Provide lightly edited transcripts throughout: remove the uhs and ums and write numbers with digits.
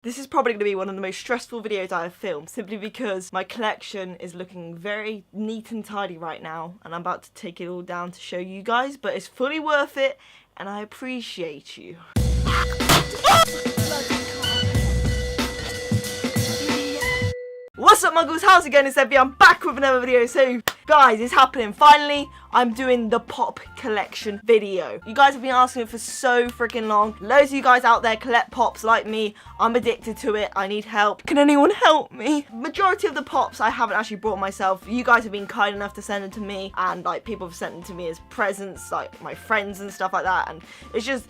This is probably going to be one of the most stressful videos I have filmed, simply because my collection is looking very neat and tidy right now, and I'm about to take it all down to show you guys, but it's fully worth it, and I appreciate you. What's up, muggles? How's it going? It's Evie. I'm back with another video. So guys, it's happening. Finally, I'm doing the pop collection video. You guys have been asking for so freaking long. Loads of you guys out there collect pops like me. I'm addicted to it. I need help. Can anyone help me? Majority of the pops I haven't actually brought myself. You guys have been kind enough to send them to me, and like people have sent them to me as presents, like my friends and stuff like that. And it's just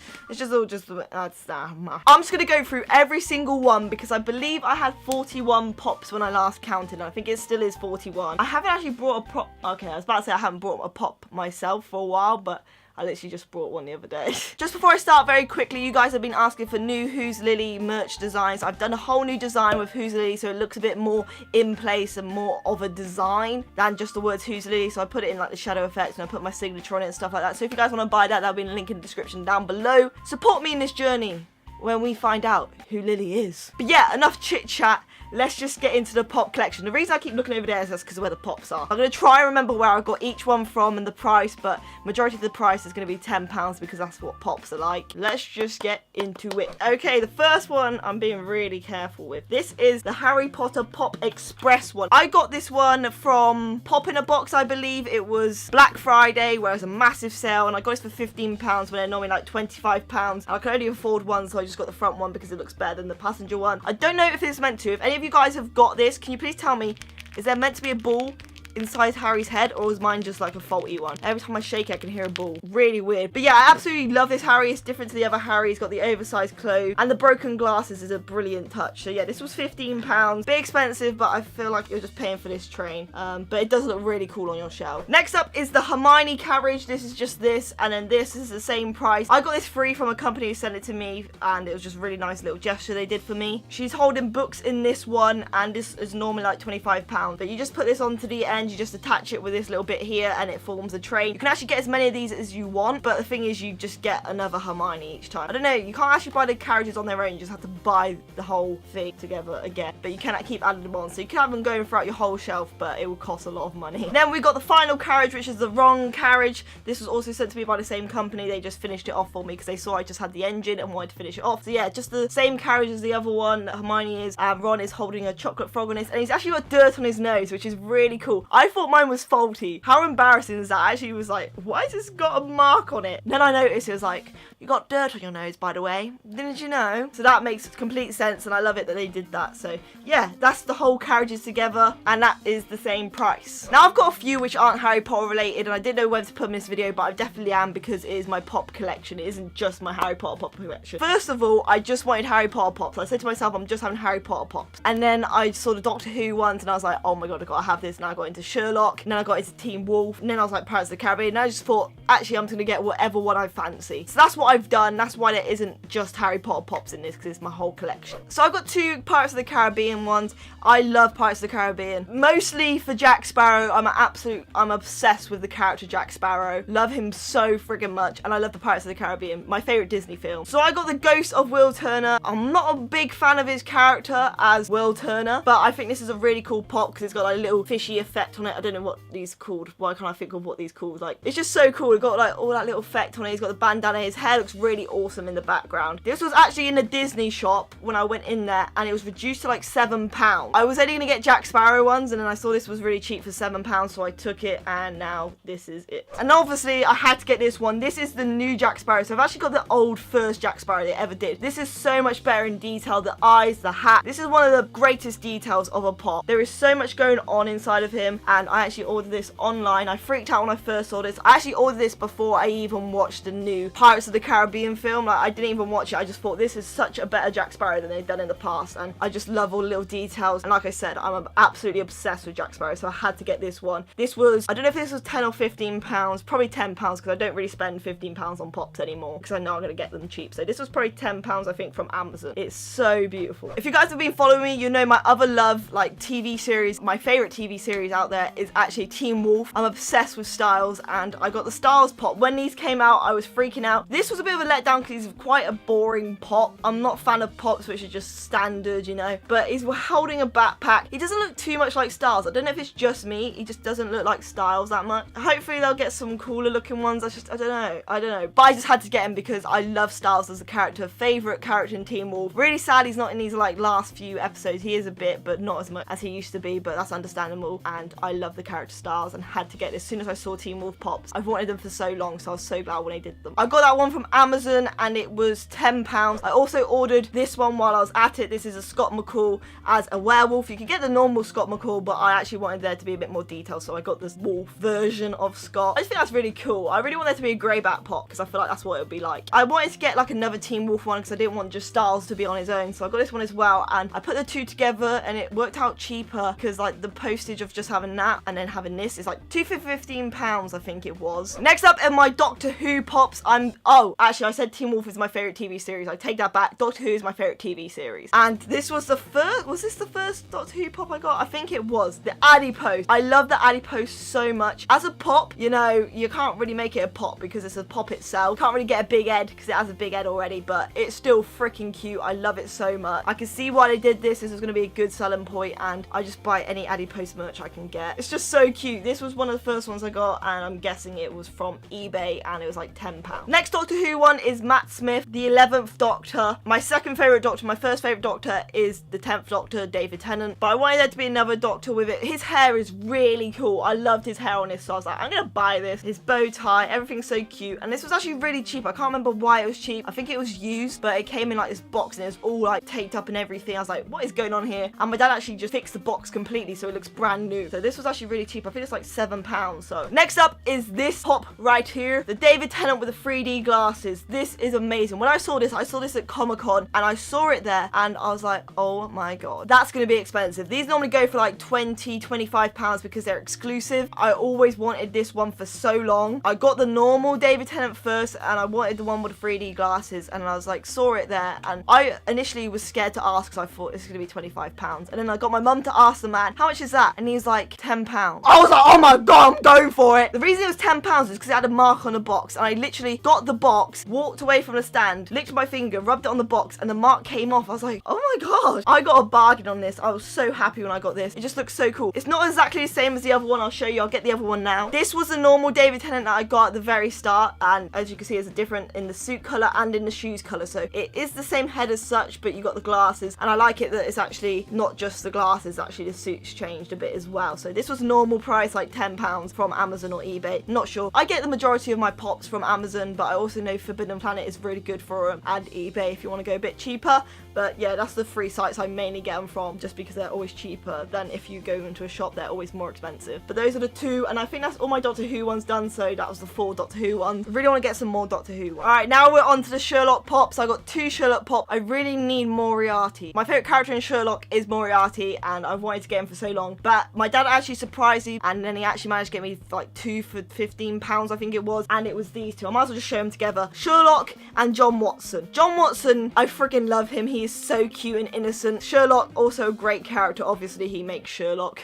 all just I'm just gonna go through every single one because I believe I had 41 pops when I last counted, and I think it still is 41. I haven't actually brought a pop. Okay, I was about to say I haven't brought a pop myself for a while, but I literally just brought one the other day. Just before I start, very quickly, you guys have been asking for new Who's Lily merch designs. I've done a whole new design with Who's Lily, so it looks a bit more in place and more of a design than just the words Who's Lily. So I put it in like the shadow effects and I put my signature on it and stuff like that. So if you guys want to buy that, that'll be in the link in the description down below. Support me in this journey when we find out who Lily is. But yeah, enough chit chat. Let's just get into the pop collection. The reason I keep looking over there is that's because of where the pops are. I'm going to try and remember where I got each one from and the price, but majority of the price is going to be £10 because that's what pops are like. Let's just get into it. Okay, the first one I'm being really careful with. This is the Harry Potter Pop Express one. I got this one from Pop in a Box, I believe. It was Black Friday, where it was a massive sale, and I got this for £15 when they're normally like £25. I could only afford one, so I just got the front one because it looks better than the passenger one. I don't know if it's meant to. If any of you guys have got this, can you please tell me, is there meant to be a ball inside Harry's head, or is mine just like a faulty one? Every time I shake it, I can hear a ball. Really weird. But yeah, I absolutely love this Harry. It's different to the other Harry. He's got the oversized clothes, and the broken glasses is a brilliant touch. So yeah, this was £15. Bit expensive, but I feel like you're just paying for this train. But it does look really cool on your shelf. Next up is the Hermione Carriage. This is just this, and then this is the same price. I got this free from a company who sent it to me, and it was just a really nice little gesture they did for me. She's holding books in this one, and this is normally like £25. But you just put this onto the end. You just attach it with this little bit here and it forms a train. You can actually get as many of these as you want, but the thing is you just get another Hermione each time. I don't know, you can't actually buy the carriages on their own, you just have to buy the whole thing together again, but you cannot keep adding them on, so you can have them going throughout your whole shelf, but it will cost a lot of money. Then we got the final carriage, which is the wrong carriage. This was also sent to me by the same company. They just finished it off for me because they saw I just had the engine and wanted to finish it off. So yeah, just the same carriage as the other one. Hermione is, and Ron is holding a chocolate frog on his, and he's actually got dirt on his nose, which is really cool. I thought mine was faulty. How embarrassing is that? I actually was like, why has this got a mark on it? Then I noticed it was like, you got dirt on your nose, by the way. Didn't you know? So that makes complete sense, and I love it that they did that. So yeah, that's the whole carriages together, and that is the same price. Now I've got a few which aren't Harry Potter related, and I didn't know whether to put them in this video, but I definitely am because it is my pop collection. It isn't just my Harry Potter pop collection. First of all, I just wanted Harry Potter pops. I said to myself, I'm just having Harry Potter pops. And then I saw the Doctor Who ones, and I was like, oh my god, I've got to have this. And I got into Sherlock, and then I got into Teen Wolf, and then I was like Pirates of the Caribbean, and I just thought, actually, I'm just going to get whatever one I fancy. So that's what I've done. That's why there isn't just Harry Potter pops in this, because it's my whole collection. So I've got two Pirates of the Caribbean ones. I love Pirates of the Caribbean. Mostly for Jack Sparrow. I'm obsessed with the character Jack Sparrow. Love him so friggin' much, and I love the Pirates of the Caribbean. My favourite Disney film. So I got the Ghost of Will Turner. I'm not a big fan of his character as Will Turner, but I think this is a really cool pop because it's got like a little fishy effect on it. I don't know what these are called. Why can't I think of what these called? Like, it's just so cool. It got like all that little effect on it. He's got the bandana. His hair looks really awesome in the background. This was actually in the Disney shop when I went in there, and it was reduced to like £7. I was only gonna get Jack Sparrow ones, and then I saw this was really cheap for £7, so I took it, and now this is it. And obviously I had to get this one. This is the new Jack Sparrow, so I've actually got the old first Jack Sparrow they ever did. This is so much better in detail. The eyes, the hat. This is one of the greatest details of a pop. There is so much going on inside of him, and I actually ordered this online. I freaked out when I first saw this. I actually ordered this before I even watched the new Pirates of the Caribbean film. Like, I didn't even watch it. I just thought this is such a better Jack Sparrow than they've done in the past, and I just love all the little details. And like I said, I'm absolutely obsessed with Jack Sparrow, so I had to get this one. This was, I don't know if this was £10 or £15, probably £10 because I don't really spend £15 on pops anymore because I know I'm going to get them cheap. So this was probably £10 I think from Amazon. It's so beautiful. If you guys have been following me, you know my other love, like TV series, my favourite TV series out there is actually Teen Wolf. I'm obsessed with Styles, and I got the Styles pop. When these came out, I was freaking out. This was was a bit of a letdown because he's quite a boring pop. I'm not a fan of pops which are just standard, you know, but he's holding a backpack. He doesn't look too much like Styles. I don't know if it's just me. He just doesn't look like Styles that much. Hopefully they'll get some cooler looking ones. I don't know. But I just had to get him because I love Styles as a character. Favourite character in Teen Wolf. Really sad he's not in these like last few episodes. He is a bit, but not as much as he used to be, but that's understandable. And I love the character Styles and had to get this as soon as I saw Teen Wolf pops. I've wanted them for so long, so I was so glad when they did them. I got that one from Amazon and it was £10. I also ordered this one while I was at it. This is a Scott McCall as a werewolf. You can get the normal Scott McCall, but I actually wanted there to be a bit more detail, so I got this wolf version of Scott. I just think that's really cool. I really want there to be a greyback pop because I feel like that's what it would be like. I wanted to get like another Teen Wolf one because I didn't want just Styles to be on his own, so I got this one as well, and I put the two together and it worked out cheaper because like the postage of just having that and then having this is like £2 for £15, I think it was. Next up are my Doctor Who pops. Actually I said Teen Wolf is my favourite TV series. I take that back. Doctor Who is my favourite TV series. And this was the first, was this the first Doctor Who pop I got? I think it was. The Adipose. I love the Adipose so much. As a pop, you know, you can't really make it a pop because it's a pop itself. You can't really get a big head because it has a big head already, but it's still freaking cute. I love it so much. I can see why they did this. This is going to be a good selling point, and I just buy any Adipose merch I can get. It's just so cute. This was one of the first ones I got, and I'm guessing it was from eBay, and it was like £10. Next Doctor Who one is Matt Smith, the 11th Doctor. My second favourite Doctor, my first favourite Doctor is the 10th Doctor, David Tennant, but I wanted there to be another Doctor with it. His hair is really cool. I loved his hair on this, so I was like, I'm going to buy this. His bow tie, everything's so cute, and this was actually really cheap. I can't remember why it was cheap. I think it was used, but it came in like this box, and it was all like taped up and everything. I was like, what is going on here? And my dad actually just fixed the box completely, so it looks brand new. So this was actually really cheap. I think it's like £7. So next up is this pop right here, the David Tennant with the 3D glasses. This is amazing. When I saw this at Comic-Con, and I saw it there, and I was like, oh my god, that's going to be expensive. These normally go for like £20-25 because they're exclusive. I always wanted this one for so long. I got the normal David Tennant first, and I wanted the one with the 3D glasses, and I was like, saw it there, and I initially was scared to ask because I thought it's going to be £25, and then I got my mum to ask the man, how much is that? And he's like, £10. I was like, oh my god, I'm going for it. The reason it was £10 is because it had a mark on the box, and I literally got the box, walked away from the stand, licked my finger, rubbed it on the box, and the mark came off. I was like, oh my god, I got a bargain on this. I was so happy when I got this. It just looks so cool. It's not exactly the same as the other one. I'll show you. I'll get the other one now. This was the normal David Tennant that I got at the very start, and as you can see, it's a different in the suit colour and in the shoes colour, so it is the same head as such, but you got the glasses, and I like it that it's actually not just the glasses, actually the suit's changed a bit as well. So this was normal price, like £10 from Amazon or eBay, not sure. I get the majority of my pops from Amazon, but I also know Forbidden Planet is really good for them, and eBay if you want to go a bit cheaper. But yeah, that's the three sites I mainly get them from, just because they're always cheaper than if you go into a shop. They're always more expensive. But those are the two, and I think that's all my Doctor Who ones done, so that was the 4 Doctor Who ones. I really want to get some more Doctor Who. Alright, now we're on to the Sherlock pops. I got 2 Sherlock pop. I really need Moriarty. My favourite character in Sherlock is Moriarty, and I've wanted to get him for so long. But my dad actually surprised me, and then he actually managed to get me like 2 for £15, I think it was, and it was these two. I might as well just show them together. Sherlock and John Watson. John Watson, I freaking love him. He is so cute and innocent. Sherlock, also a great character. Obviously, he makes Sherlock.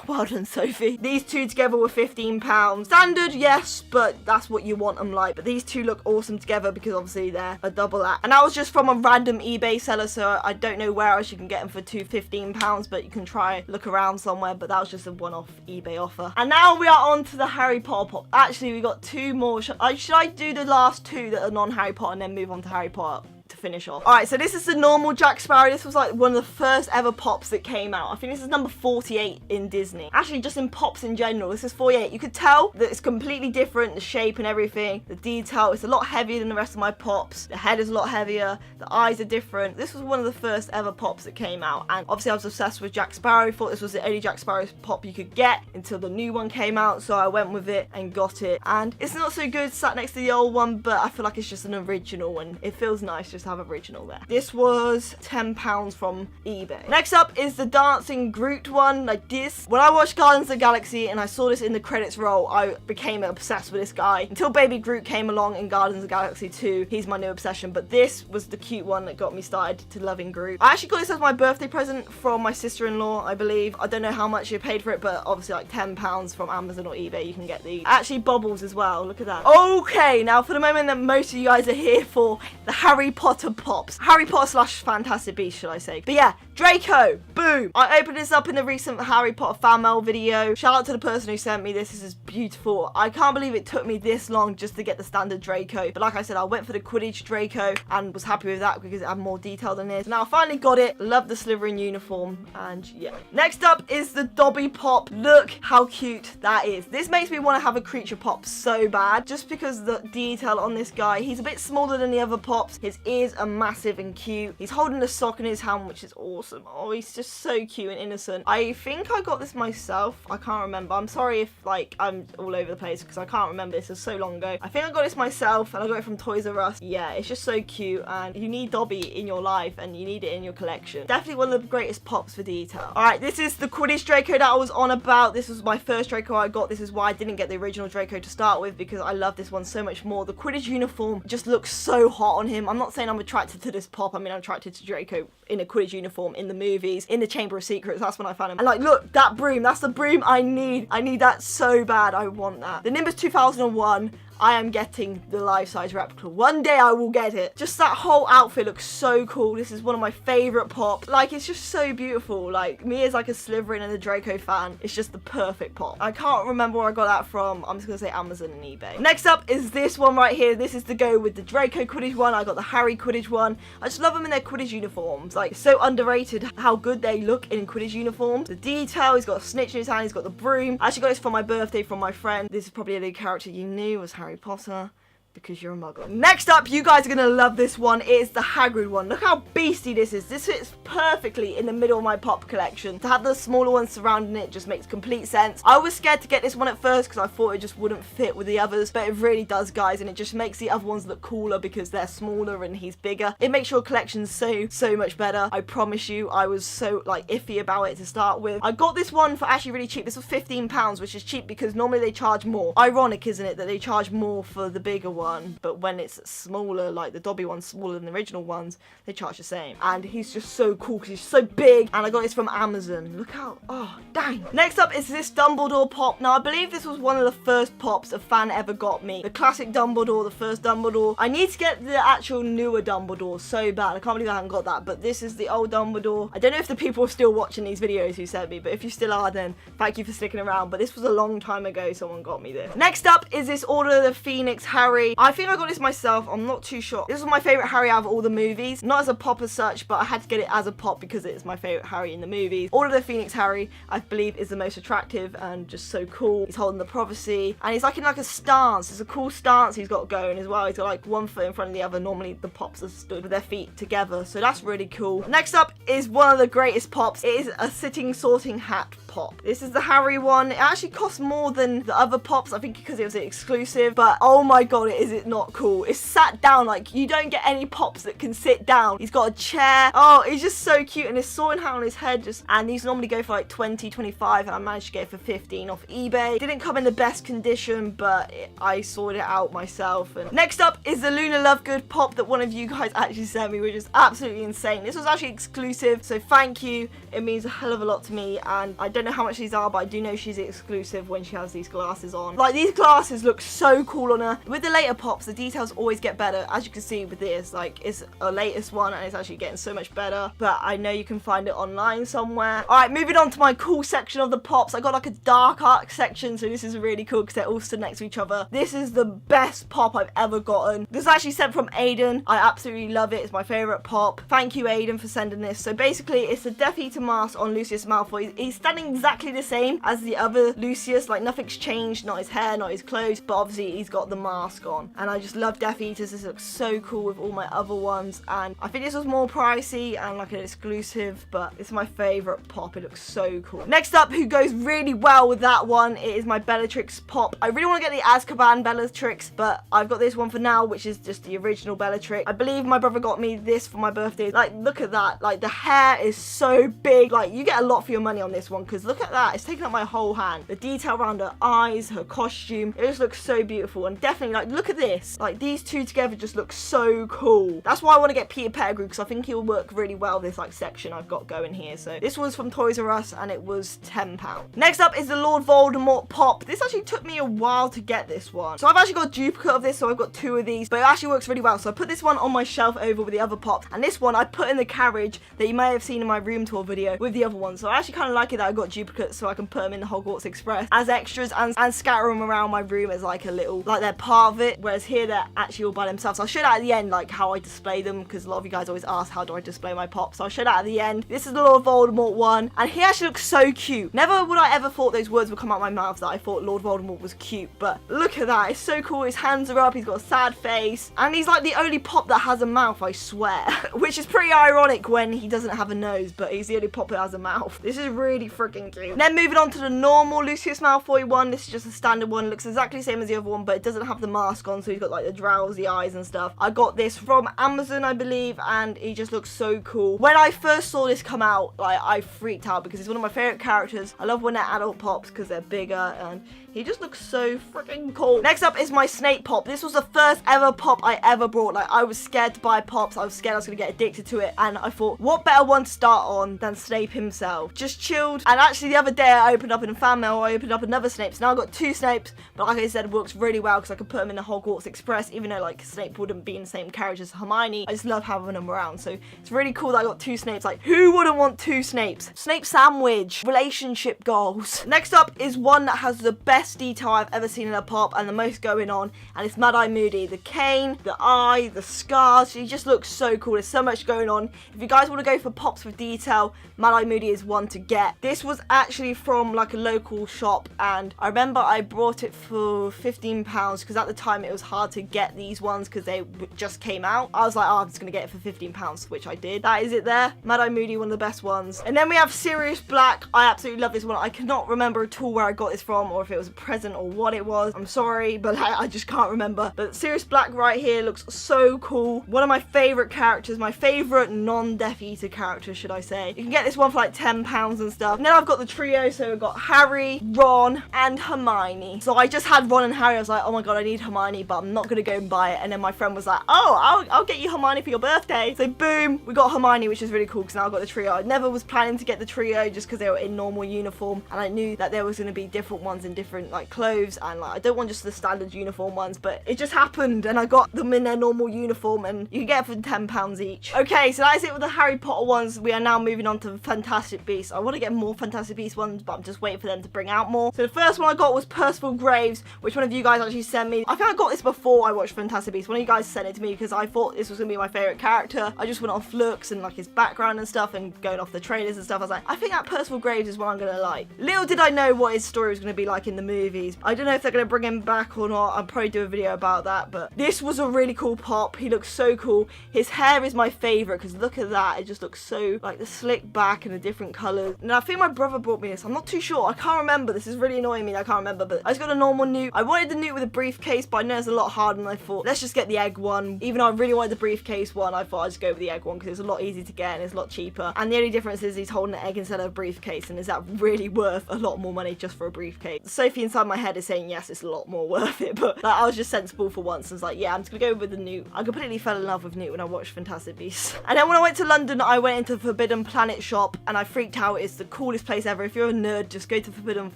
Well done, Sophie. These two together were £15. Standard, yes, but that's what you want them like. But these two look awesome together because obviously they're a double act. And that was just from a random eBay seller, so I don't know where else you can get them for £15, but you can try look around somewhere. But that was just a one-off eBay offer. And now we are on to the Harry Potter pop. Actually, we got 2 more. Should I do the last 2 that are non-Harry Potter and then move on to Harry Potter to finish off? Alright, so this is the normal Jack Sparrow. This was like one of the first ever pops that came out. I think this is number 48 in Disney. Actually, just in pops in general, this is 48. You could tell that it's completely different, the shape and everything, the detail. It's a lot heavier than the rest of my pops. The head is a lot heavier. The eyes are different. This was one of the first ever pops that came out, and obviously I was obsessed with Jack Sparrow. Thought this was the only Jack Sparrow pop you could get until the new one came out, so I went with it and got it. And it's not so good sat next to the old one, but I feel like it's just an original and it feels nice just have original there. This was £10 from eBay. Next up is the dancing Groot one, like this. When I watched Guardians of the Galaxy and I saw this in the credits roll, I became obsessed with this guy. Until Baby Groot came along in Guardians of the Galaxy 2, he's my new obsession. But this was the cute one that got me started to loving Groot. I actually got this as my birthday present from my sister-in-law, I believe. I don't know how much she paid for it, but obviously like £10 from Amazon or eBay, you can get these. Actually bubbles as well, look at that. Okay, now for the moment that most of you guys are here for, the Harry Potter pops. Harry Potter slash Fantastic Beasts, should I say. But yeah, Draco, boom. I opened this up in the recent Harry Potter fan mail video. Shout out to the person who sent me this. This is beautiful. I can't believe it took me this long just to get the standard Draco. But like I said, I went for the Quidditch Draco and was happy with that because it had more detail than this. Now I finally got it. Love the Slytherin uniform. And yeah. Next up is the Dobby Pop. Look how cute that is. This makes me want to have a creature pop so bad. Just because the detail on this guy. He's a bit smaller than the other pops. His ears are massive and cute. He's holding a sock in his hand, which is awesome. Oh, he's just so cute and innocent. I think I got this myself. I can't remember. I'm sorry if like I'm all over the place because I can't remember. This is so long ago. I think I got this myself and I got it from Toys R Us. Yeah, it's just so cute and you need Dobby in your life and you need it in your collection. Definitely one of the greatest pops for detail. Alright, this is the Quidditch Draco that I was on about. This was my first Draco I got. This is why I didn't get the original Draco to start with because I love this one so much more. The Quidditch uniform just looks so hot on him. I'm not saying I'm attracted to this pop. I mean, I'm attracted to Draco in a Quidditch uniform in the movies, in the Chamber of Secrets. That's when I found him. And like, look, that broom. That's the broom I need. I need that so bad. I want that. The Nimbus 2001. I am getting the life-size replica. One day I will get it. Just that whole outfit looks so cool. This is one of my favorite pops. Like, it's just so beautiful. Like, me as like a Slytherin and a Draco fan, it's just the perfect pop. I can't remember where I got that from. I'm just gonna say Amazon and eBay. Next up is this one right here. This is to go with the Draco Quidditch one. I got the Harry Quidditch one. I just love them in their Quidditch uniforms. Like, so underrated how good they look in Quidditch uniforms. The detail, he's got a snitch in his hand, he's got the broom. I actually got this for my birthday from my friend. This is probably a new character you knew was Harry Potter. Because you're a muggle. Next up, you guys are going to love this one. It's the Hagrid one. Look how beastie this is. This fits perfectly in the middle of my pop collection. To have the smaller ones surrounding it just makes complete sense. I was scared to get this one at first because I thought it just wouldn't fit with the others. But it really does, guys. And it just makes the other ones look cooler because they're smaller and he's bigger. It makes your collection so much better. I promise you, I was so like iffy about it to start with. I got this one for actually really cheap. This was £15, which is cheap because normally they charge more. Ironic, isn't it, that they charge more for the bigger one. But when it's smaller, like the Dobby one's smaller than the original ones, they charge the same. And he's just so cool because he's so big. And I got this from Amazon. Look how, oh, dang. Next up is this Dumbledore pop. Now, I believe this was one of the first pops a fan ever got me. The classic Dumbledore, the first Dumbledore. I need to get the actual newer Dumbledore so bad. I can't believe I haven't got that. But this is the old Dumbledore. I don't know if the people are still watching these videos who sent me, but if you still are, then thank you for sticking around. But this was a long time ago someone got me this. Next up is this Order of the Phoenix Harry. I think I got this myself. I'm not too sure. This was my favorite Harry out of all the movies. Not as a pop as such, but I had to get it as a pop because it's my favorite Harry in the movies. Order of the Phoenix Harry, I believe, is the most attractive and just so cool. He's holding the prophecy and he's like in like a stance. It's a cool stance he's got going as well. He's got like one foot in front of the other. Normally the pops are stood with their feet together, so that's really cool. Next up is one of the greatest pops. It is a sitting sorting hat pop. This is the Harry one. It actually costs more than the other pops, I think, because it was exclusive, but oh my god, is it not cool. It's sat down. Like, you don't get any pops that can sit down. He's got a chair. Oh, he's just so cute, and his sorting hat on his head just, and these normally go for like 20, 25, and I managed to get it for 15 off eBay. Didn't come in the best condition, but I sorted it out myself. And next up is the Luna Lovegood pop that one of you guys actually sent me, which is absolutely insane. This was actually exclusive, so thank you. It means a hell of a lot to me, and I don't know how much these are, but I do know she's exclusive when she has these glasses on. Like, these glasses look so cool on her. With the later pops, the details always get better. As you can see with this, like, it's a latest one and it's actually getting so much better, but I know you can find it online somewhere. All right, moving on to my cool section of the pops. I got like a dark arc section, so this is really cool because they're all stood next to each other. This is the best pop I've ever gotten. This is actually sent from Aiden. I absolutely love it. It's my favorite pop. Thank you, Aiden, for sending this. So basically, it's a Death Eater mask on Lucius Malfoy. He's standing exactly the same as the other Lucius. Like, nothing's changed, not his hair, not his clothes, but obviously he's got the mask on. And I just love Death Eaters. This looks so cool with all my other ones, and I think this was more pricey and like an exclusive, but it's my favorite pop. It looks so cool. Next up, who goes really well with that one, it is my Bellatrix pop. I really want to get the Azkaban Bellatrix, but I've got this one for now, which is just the original Bellatrix. I believe my brother got me this for my birthday. Like, look at that. Like, the hair is so big. Like, you get a lot for your money on this one, because look at that. It's taking up my whole hand. The detail around her eyes, her costume, it just looks so beautiful. And definitely, like, look at this. Like, these two together just look so cool. That's why I want to get Peter Pettigrew, because I think he'll work really well this, like, section I've got going here. So this was from Toys R Us, and it was £10. Next up is the Lord Voldemort pop. This actually took me a while to get this one. So I've actually got a duplicate of this, so I've got 2 of these, but it actually works really well. So I put this one on my shelf over with the other pops, and this one I put in the carriage that you may have seen in my room tour video with the other one. So I actually kind of like it that I got duplicates, so I can put them in the Hogwarts Express as extras and scatter them around my room as like a little, like they're part of it, whereas here they're actually all by themselves. So I'll show that at the end, like how I display them, because a lot of you guys always ask how do I display my pops. So I'll show that at the end. This is the Lord Voldemort one, and he actually looks so cute. Never would I ever thought those words would come out my mouth that I thought Lord Voldemort was cute, but look at that. It's so cool. His hands are up, he's got a sad face, and he's like the only pop that has a mouth, I swear. Which is pretty ironic when he doesn't have a nose, but he's the only pop that has a mouth. This is really freaking cute. Then moving on to the normal Lucius Malfoy one. This is just a standard one. It looks exactly the same as the other one, but it doesn't have the mask on, so he's got like the drowsy eyes and stuff. I got this from Amazon, I believe, and he just looks so cool. When I first saw this come out, like, I freaked out because he's one of my favorite characters. I love when they're adult pops because they're bigger, and he just looks so freaking cool. Next up is my Snape pop. This was the first ever pop I ever brought. Like, I was scared to buy pops. I was scared I was going to get addicted to it. And I thought, what better one to start on than Snape himself? Just chilled. And actually, the other day I opened up in a fan mail, I opened up another Snape. So now I've got 2 Snapes. But like I said, it works really well because I could put them in the Hogwarts Express, even though, like, Snape wouldn't be in the same carriage as Hermione. I just love having them around. So it's really cool that I got 2 Snapes. Like, who wouldn't want 2 Snapes? Snape sandwich. Relationship goals. Next up is one that has the best detail I've ever seen in a pop and the most going on, and it's Mad Eye Moody. The cane, the eye, the scars, she just looks so cool. There's so much going on. If you guys want to go for pops with detail, Mad Eye Moody is one to get. This was actually from like a local shop, and I remember I brought it for £15 because at the time it was hard to get these ones because they just came out. I was like, oh, I'm just gonna get it for £15, which I did. That is it there. Mad Eye Moody, one of the best ones. And then we have Sirius Black. I absolutely love this one. I cannot remember at all where I got this from or if it was a present or what it was. I'm sorry, but I just can't remember. But Sirius Black right here looks so cool. One of my favorite characters, my favorite non-Death Eater character, should I say. You can get this one for like £10 and stuff. And then I've got the trio, so we've got Harry, Ron, and Hermione. So I just had Ron and Harry. I was like, oh my god, I need Hermione, but I'm not gonna go and buy it. And then my friend was like, oh, I'll get you Hermione for your birthday. So boom, we got Hermione, which is really cool because now I've got the trio. I never was planning to get the trio just because they were in normal uniform, and I knew that there was going to be different ones in different like clothes, and like I don't want just the standard uniform ones, but it just happened and I got them in their normal uniform, and you can get it for £10 each. Okay, so that is it with the Harry Potter ones. We are now moving on to Fantastic Beasts. I want to get more Fantastic Beasts ones, but I'm just waiting for them to bring out more. So the first one I got was Percival Graves, which one of you guys actually sent me. I think I got this before I watched Fantastic Beasts. One of you guys sent it to me because I thought this was going to be my favourite character. I just went off looks and like his background and stuff and going off the trailers and stuff. I was like, I think that Percival Graves is what I'm going to like. Little did I know what his story was going to be like in the movies. I don't know if they're going to bring him back or not. I'll probably do a video about that, but this was a really cool pop. He looks so cool. His hair is my favourite because look at that. It just looks so like the slick back and the different colours. And I think my brother brought me this. I'm not too sure. I can't remember. This is really annoying me. I can't remember, but I just got a normal Newt. I wanted the Newt with a briefcase, but I know it's a lot harder than I thought. Let's just get the egg one. Even though I really wanted the briefcase one, I thought I'd just go with the egg one because it's a lot easier to get and it's a lot cheaper. And the only difference is he's holding an egg instead of a briefcase, and is that really worth a lot more money just for a briefcase? Sophie inside my head is saying yes, it's a lot more worth it, but like, I was just sensible for once and was like, yeah, I'm just gonna go with the Newt. I completely fell in love with Newt when I watched Fantastic Beasts. And then when I went to London, I went into Forbidden Planet shop and I freaked out. It's the coolest place ever. If you're a nerd, just go to Forbidden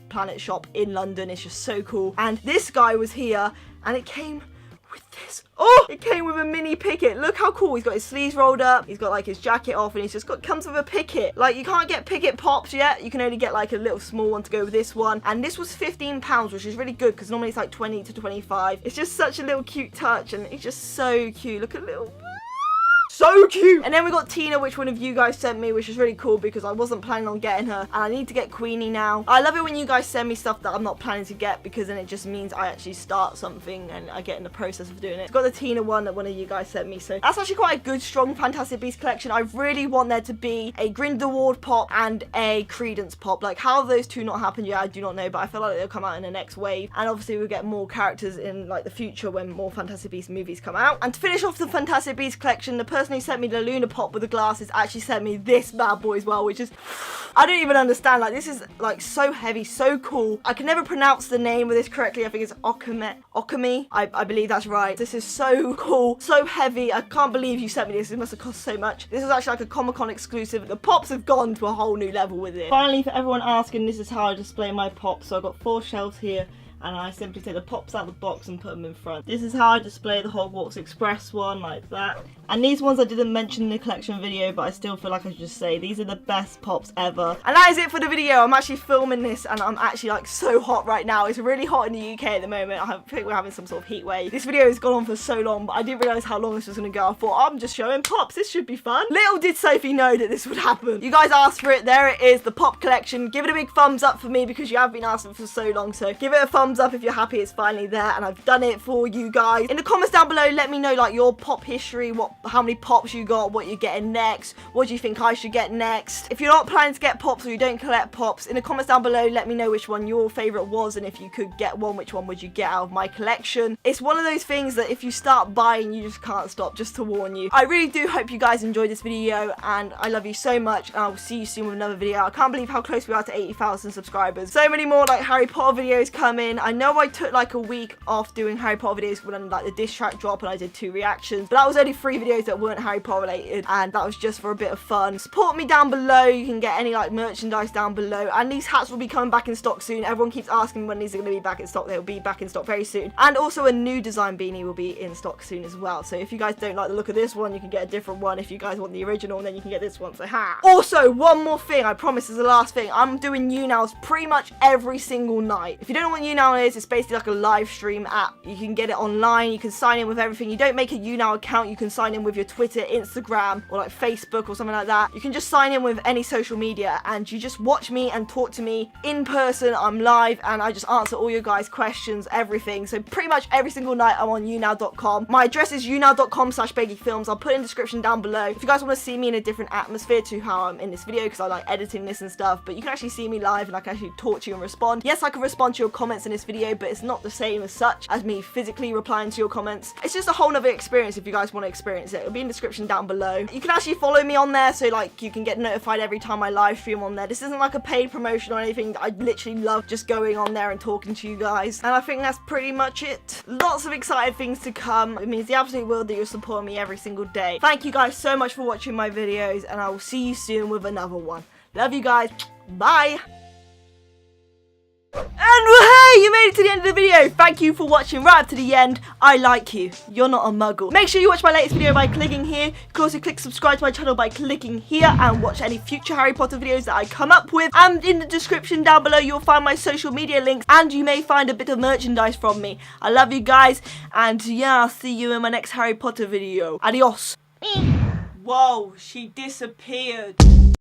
Planet shop in London. It's just so cool. And this guy was here and it came with this. Oh, it came with a mini Picket. Look how cool. He's got his sleeves rolled up. He's got like his jacket off and he's just got, comes with a Picket. Like you can't get Picket pops yet. You can only get like a little small one to go with this one. And this was £15, which is really good because normally it's like 20 to 25. It's just such a little cute touch and it's just so cute. Look at little... so cute. And then we got Tina, which one of you guys sent me, which is really cool because I wasn't planning on getting her. And I need to get Queenie now. I love it when you guys send me stuff that I'm not planning to get because then it just means I actually start something and I get in the process of doing it. I've got the Tina one that one of you guys sent me. So that's actually quite a good, strong Fantastic Beasts collection. I really want there to be a Grindelwald pop and a Credence pop. Like, how those two not happened yet, I do not know, but I feel like they'll come out in the next wave. And obviously we'll get more characters in like the future when more Fantastic Beasts movies come out. And to finish off the Fantastic Beasts collection, the person who sent me the Luna pop with the glasses actually sent me this bad boy as well, which is, I don't even understand. Like, this is like so heavy, so cool. I can never pronounce the name of this correctly. I think it's Okami. I believe that's right. This is so cool, so heavy. I can't believe you sent me this. It must have cost so much. This is actually like a Comic-Con exclusive. The pops have gone to a whole new level with it. Finally, for everyone asking, this is how I display my pops. So I've got 4 shelves here, and I simply take the pops out of the box and put them in front. This is how I display the Hogwarts Express one, like that. And these ones I didn't mention in the collection video, but I still feel like I should just say these are the best pops ever. And that is it for the video. I'm actually filming this and I'm actually like so hot right now. It's really hot in the UK at the moment. I think we're having some sort of heat wave. This video has gone on for so long, but I didn't realise how long this was going to go. I thought, I'm just showing pops. This should be fun. Little did Sophie know that this would happen. You guys asked for it. There it is, the pop collection. Give it a big thumbs up for me because you have been asking for so long. So give it a thumbs up if you're happy it's finally there and I've done it for you guys. In the comments down below, let me know like your pop history, how many pops you got, what you're getting next, what do you think I should get next. If you're not planning to get pops or you don't collect pops, in the comments down below, let me know which one your favourite was, and if you could get one, which one would you get out of my collection. It's one of those things that if you start buying, you just can't stop, just to warn you. I really do hope you guys enjoyed this video and I love you so much, and I will see you soon with another video. I can't believe how close we are to 80,000 subscribers. So many more like Harry Potter videos coming. I know I took like a week off doing Harry Potter videos when like the diss track drop and I did 2 reactions, but that was only 3 videos that weren't Harry Potter related, and that was just for a bit of fun. Support me down below. You can get any like merchandise down below, and these hats will be coming back in stock soon. Everyone keeps asking when these are going to be back in stock. They'll be back in stock very soon, and also a new design beanie will be in stock soon as well. So if you guys don't like the look of this one, you can get a different one. If you guys want the original, then you can get this one. So ha. Also, one more thing, I promise is the last thing. I'm doing YouNows pretty much every single night. If you don't know what YouNow is, it's basically like a live stream app. You can get it online, you can sign in with everything. You don't make a YouNow account, you can sign in with your Twitter, Instagram, or like Facebook or something like that. You can just sign in with any social media and you just watch me and talk to me in person. I'm live and I just answer all your guys' questions, everything. So pretty much every single night I'm on younow.com. My address is younow.com/BakeyFilms. I'll put in the description down below. If you guys want to see me in a different atmosphere to how I'm in this video, because I like editing this and stuff, but you can actually see me live and I can actually talk to you and respond. Yes, I can respond to your comments in this video, but it's not the same as such as me physically replying to your comments. It's just a whole nother experience if you guys want to experience it. It'll be in the description down below. You can actually follow me on there, so like you can get notified every time I live stream on there. This isn't like a paid promotion or anything. I literally love just going on there and talking to you guys. And I think that's pretty much it. Lots of exciting things to come. It means the absolute world that you're supporting me every single day. Thank you guys so much for watching my videos, and I will see you soon with another one. Love you guys. Bye. And hey, you made it to the end of the video. Thank you for watching right up to the end. I like you. You're not a muggle. Make sure you watch my latest video by clicking here. You can also click subscribe to my channel by clicking here and watch any future Harry Potter videos that I come up with. And in the description down below, you'll find my social media links and you may find a bit of merchandise from me. I love you guys, and yeah, I'll see you in my next Harry Potter video. Adios. Whoa, she disappeared.